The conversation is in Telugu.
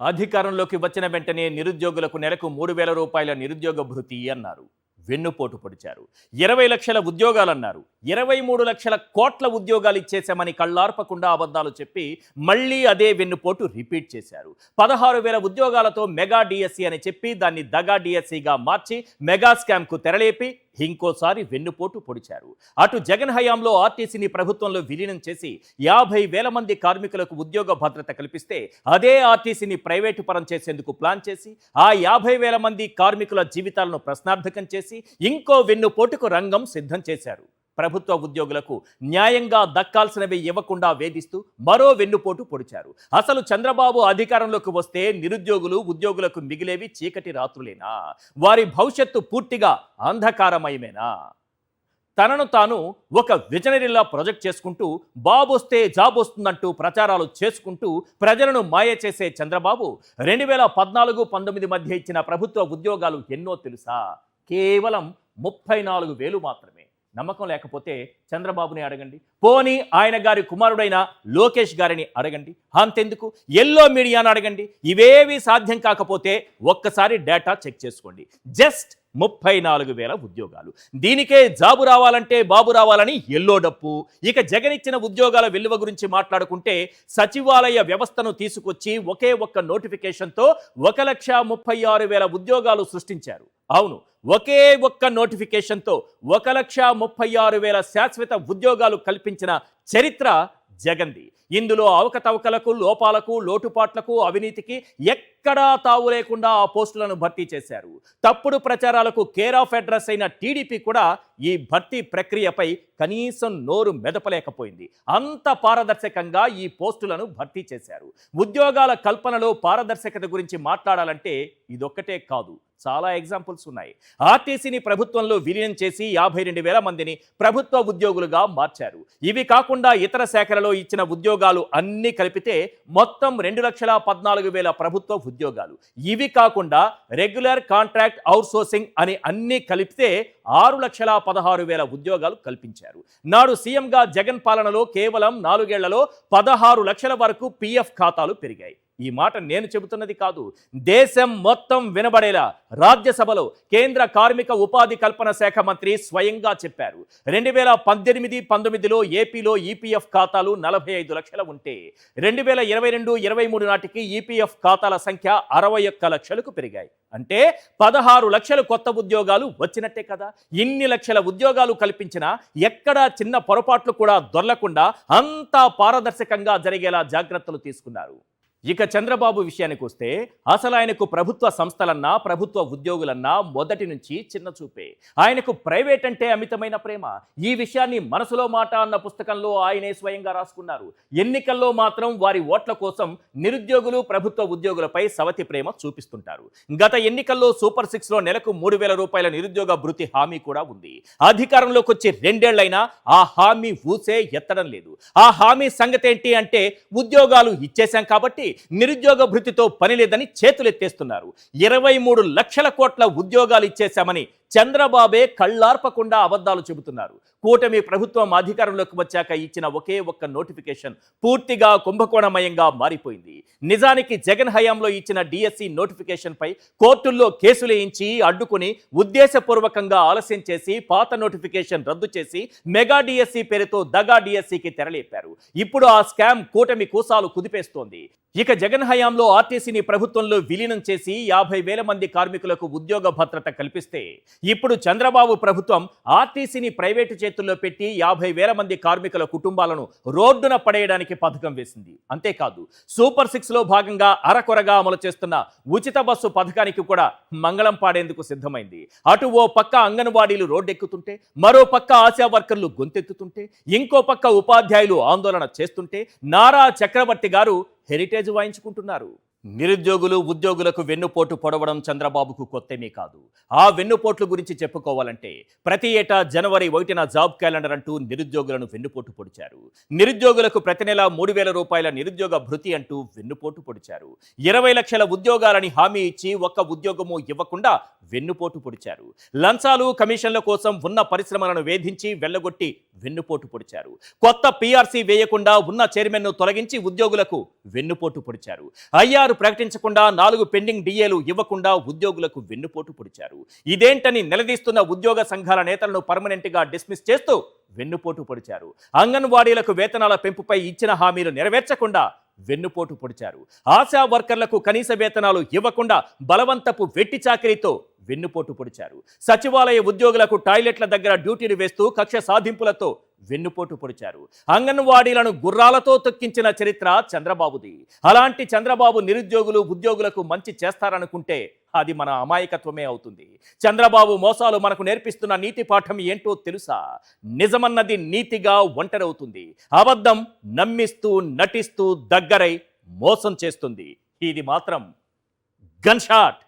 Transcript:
అధికారంలోకి వచ్చిన వెంటనే నిరుద్యోగులకు నెలకు 3,000 రూపాయల నిరుద్యోగ భృతి అన్నారు. వెన్నుపోటు పొడిచారు. 20 లక్షల ఉద్యోగాలన్నారు. 23 లక్షల కోట్ల ఉద్యోగాలు ఇచ్చేశామని కళ్ళార్పకుండా అబద్ధాలు చెప్పి మళ్ళీ అదే వెన్నుపోటు రిపీట్ చేశారు. 16,000 ఉద్యోగాలతో మెగా డిఎస్సి అని చెప్పి దాన్ని దగా డిఎస్సిగా మార్చి మెగా స్కామ్కు తెరలేపి ఇంకోసారి వెన్నుపోటు పొడిచారు. అటు జగన్ హయాంలో ఆర్టీసీని ప్రభుత్వంలో విలీనం చేసి 50,000 మంది కార్మికులకు ఉద్యోగ భద్రత కల్పిస్తే అదే ఆర్టీసీని ప్రైవేటు పరం చేసేందుకు ప్లాన్ చేసి ఆ 50,000 మంది కార్మికుల జీవితాలను ప్రశ్నార్థకం చేసి ఇంకో వెన్నుపోటుకు రంగం సిద్ధం చేశారు. ప్రభుత్వ ఉద్యోగులకు న్యాయంగా దక్కాల్సినవి ఇవ్వకుండా వేధిస్తూ మరో వెన్నుపోటు పొడిచారు. అసలు చంద్రబాబు అధికారంలోకి వస్తే నిరుద్యోగులు ఉద్యోగులకు మిగిలేవి చీకటి రాత్రులేనా? వారి భవిష్యత్తు పూర్తిగా అంధకారమయమేనా? తనను తాను ఒక విజనరీలా ప్రొజెక్ట్ చేసుకుంటూ బాబొస్తే జాబ్ వస్తుందంటూ ప్రచారాలు చేసుకుంటూ ప్రజలను మాయ చేసే చంద్రబాబు 2014-19 మధ్య ఇచ్చిన ప్రభుత్వ ఉద్యోగాలు ఎన్నో తెలుసా? కేవలం 34,000 మాత్రమే. నమ్మకం లేకపోతే చంద్రబాబుని అడగండి, పోనీ ఆయన గారి కుమారుడైన లోకేష్ గారిని అడగండి, అంతెందుకు ఎల్లో మీడియాను అడగండి. ఇవేవి సాధ్యం కాకపోతే ఒక్కసారి డేటా చెక్ చేసుకోండి. జస్ట్ 34,000 ఉద్యోగాలు. దీనికే జాబు రావాలంటే బాబు రావాలని ఎల్లో డప్పు. ఇక జగన్ ఇచ్చిన ఉద్యోగాల విలువ గురించి మాట్లాడుకుంటే సచివాలయ వ్యవస్థను తీసుకొచ్చి ఒకే ఒక్క నోటిఫికేషన్తో 1,36,000 ఉద్యోగాలు సృష్టించారు. అవును, ఒకే ఒక్క నోటిఫికేషన్తో 1,36,000 శాశ్వత ఉద్యోగాలు కల్పించిన చరిత్ర జగన్ది. ఇందులో అవకతవకలకు, లోపాలకు, లోటుపాట్లకు, అవినీతికి ఎక్కడా తావు లేకుండా ఆ పోస్టులను భర్తీ చేశారు. తప్పుడు ప్రచారాలకు కేర్ ఆఫ్ అడ్రస్ అయిన టీడీపీ కూడా ఈ భర్తీ ప్రక్రియపై కనీసం నోరు మెదపలేకపోయింది. అంత పారదర్శకంగా ఈ పోస్టులను భర్తీ చేశారు. ఉద్యోగాల కల్పనలో పారదర్శకత గురించి మాట్లాడాలంటే ఇదొక్కటే కాదు, చాలా ఎగ్జాంపుల్స్ ఉన్నాయి. ఆర్టీసీని ప్రభుత్వంలో విలీనం చేసి 52,000 మందిని ప్రభుత్వ ఉద్యోగులుగా మార్చారు. ఇవి కాకుండా ఇతర శాఖలలో ఇచ్చిన ఉద్యోగాలు అన్నీ కలిపితే మొత్తం 2,14,000 ప్రభుత్వ ఉద్యోగాలు. ఇవి కాకుండా రెగ్యులర్ కాంట్రాక్ట్ అవుట్సోర్సింగ్ అని అన్నీ కలిపితే 6,16,000 ఉద్యోగాలు కల్పించారు. నాడు సీఎంగా జగన్ పాలనలో కేవలం 4 ఏళ్లలో 16 లక్షల వరకు పీఎఫ్ ఖాతాలు పెరిగాయి. ఈ మాట నేను చెబుతున్నది కాదు, దేశం మొత్తం వినబడేలా రాజ్యసభలో కేంద్ర కార్మిక ఉపాధి కల్పన శాఖ మంత్రి స్వయంగా చెప్పారు. 2018-19లో ఏపీలో ఈపీఎఫ్ ఖాతాలు 45 లక్షలు ఉంటే 2022-23 నాటికి ఈపీఎఫ్ ఖాతాల సంఖ్య 61 లక్షలకు పెరిగాయి. అంటే 16 లక్షల కొత్త ఉద్యోగాలు వచ్చినట్టే కదా. ఇన్ని లక్షల ఉద్యోగాలు కల్పించినా ఎక్కడా చిన్న పొరపాట్లు కూడా దొర్లకుండా అంతా పారదర్శకంగా జరిగేలా జాగ్రత్తలు తీసుకున్నారు. ఇక చంద్రబాబు విషయానికి వస్తే అసలు ఆయనకు ప్రభుత్వ సంస్థలన్నా ప్రభుత్వ ఉద్యోగులన్నా మొదటి నుంచి చిన్న చూపే. ఆయనకు ప్రైవేట్ అంటే అమితమైన ప్రేమ. ఈ విషయాన్ని మనసులో మాట అన్న పుస్తకంలో ఆయనే స్వయంగా రాసుకున్నారు. ఎన్నికల్లో మాత్రం వారి ఓట్ల కోసం నిరుద్యోగులు ప్రభుత్వ ఉద్యోగులపై సవతి ప్రేమ చూపిస్తుంటారు. గత ఎన్నికల్లో సూపర్ 6లో నెలకు 3,000 రూపాయల నిరుద్యోగ భృతి హామీ కూడా ఉంది. అధికారంలోకి వచ్చి 2 ఏళ్లైనా ఆ హామీ ఊసే ఎత్తడం లేదు. ఆ హామీ సంగతి ఏంటి అంటే ఉద్యోగాలు ఇచ్చేశాం కాబట్టి నిరుద్యోగ భృతితో పని లేదని చేతులెత్తేస్తున్నారు. 23 లక్షల కోట్ల ఉద్యోగాలు ఇచ్చేశామని చంద్రబాబే కళ్ళార్పకుండా అబద్ధాలు చెబుతున్నారు. కూటమి ప్రభుత్వం అధికారంలోకి వచ్చాక ఇచ్చిన ఒకే ఒక్క నోటిఫికేషన్ పూర్తిగా కుంభకోణమయంగా మారిపోయింది. నిజానికి జగన్ హయాంలో ఇచ్చిన డిఎస్సి నోటిఫికేషన్ పై కోర్టుల్లో కేసులేయించి అడ్డుకుని ఉద్దేశపూర్వకంగా ఆలస్యం చేసి పాత నోటిఫికేషన్ రద్దు చేసి మెగా డిఎస్సి పేరుతో దగా డిఎస్సికి తెరలేపారు. ఇప్పుడు ఆ స్కామ్ కూటమి కూసాలు కుదిపేస్తోంది. ఇక జగన్ హయాంలో ఆర్టీసీని ప్రభుత్వంలో విలీనం చేసి 50,000 మంది కార్మికులకు ఉద్యోగ భద్రత కల్పిస్తే ఇప్పుడు చంద్రబాబు ప్రభుత్వం ఆర్టీసీని ప్రైవేటు చేతుల్లో పెట్టి 50,000 మంది కార్మికుల కుటుంబాలను రోడ్డున పడేయడానికి పథకం వేసింది. అంతేకాదు సూపర్ 6లో భాగంగా అరకొరగా అమలు చేస్తున్న ఉచిత బస్సు పథకానికి కూడా మంగళం పాడేందుకు సిద్ధమైంది. అటు ఓ పక్క అంగన్వాడీలు రోడ్డెక్కుతుంటే, మరో పక్క ఆశా వర్కర్లు గొంతెత్తుతుంటే, ఇంకో పక్క ఉపాధ్యాయులు ఆందోళన చేస్తుంటే నారా చక్రవర్తి గారు హెరిటేజ్ వాయించుకుంటున్నారు. నిరుద్యోగులు ఉద్యోగులకు వెన్నుపోటు పొడవడం చంద్రబాబుకు కొత్తేమీ కాదు. ఆ వెన్నుపోట్ల గురించి చెప్పుకోవాలంటే ప్రతి ఏటా జనవరి 1న జాబ్ క్యాలెండర్ అంటూ నిరుద్యోగులను వెన్నుపోటు పొడిచారు. నిరుద్యోగులకు ప్రతి నెల 3,000 రూపాయల నిరుద్యోగ భృతి అంటూ వెన్నుపోటు పొడిచారు. 20 లక్షల ఉద్యోగాలని హామీ ఇచ్చి ఒక్క ఉద్యోగము ఇవ్వకుండా వెన్నుపోటు పొడిచారు. లంచాలు కమిషన్ల కోసం ఉన్న పరిశ్రమలను వేధించి వెళ్లగొట్టి వెన్నుపోటు పొడిచారు. కొత్త పీఆర్సీ వేయకుండా ఉన్న చైర్మన్ను తొలగించి ఉద్యోగులకు వెన్నుపోటు పొడిచారు. జీతాలు ప్రకటించకుండా 4 పెండింగ్ డిఏలు ఇవ్వకుండా ఉద్యోగులకు వెన్నుపోటు పొడిచారు. ఇదేంటని నిలదీస్తున్న ఉద్యోగ సంఘాల నేతలను పర్మనెంట్ గా డిస్మిస్ చేస్తూ వెన్నుపోటు పొడిచారు. అంగన్వాడీలకు వేతనాల పెంపుపై ఇచ్చిన హామీలు నెరవేర్చకుండా వెన్నుపోటు పొడిచారు. ఆశా వర్కర్లకు కనీస వేతనాలు ఇవ్వకుండా బలవంతపు వెట్టి చాకిరీతో వెన్నుపోటు పొడిచారు. సచివాలయ ఉద్యోగులకు టాయిలెట్ల దగ్గర డ్యూటీలు వేస్తూ కక్ష సాధింపులతో వెన్నుపోటు పొడిచారు. అంగన్వాడీలను గుర్రాలతో తొక్కించిన చరిత్ర చంద్రబాబుది. అలాంటి చంద్రబాబు నిరుద్యోగులు ఉద్యోగులకు మంచి చేస్తారనుకుంటే అది మన అమాయకత్వమే అవుతుంది. చంద్రబాబు మోసాలు మనకు నేర్పిస్తున్న నీతి పాఠం ఏంటో తెలుసా? నిజమన్నది నీతిగా ఒంటరవుతుంది. అబద్ధం నమ్మిస్తూ నటిస్తూ దగ్గరై మోసం చేస్తుంది. ఇది మాత్రం గన్ షాట్.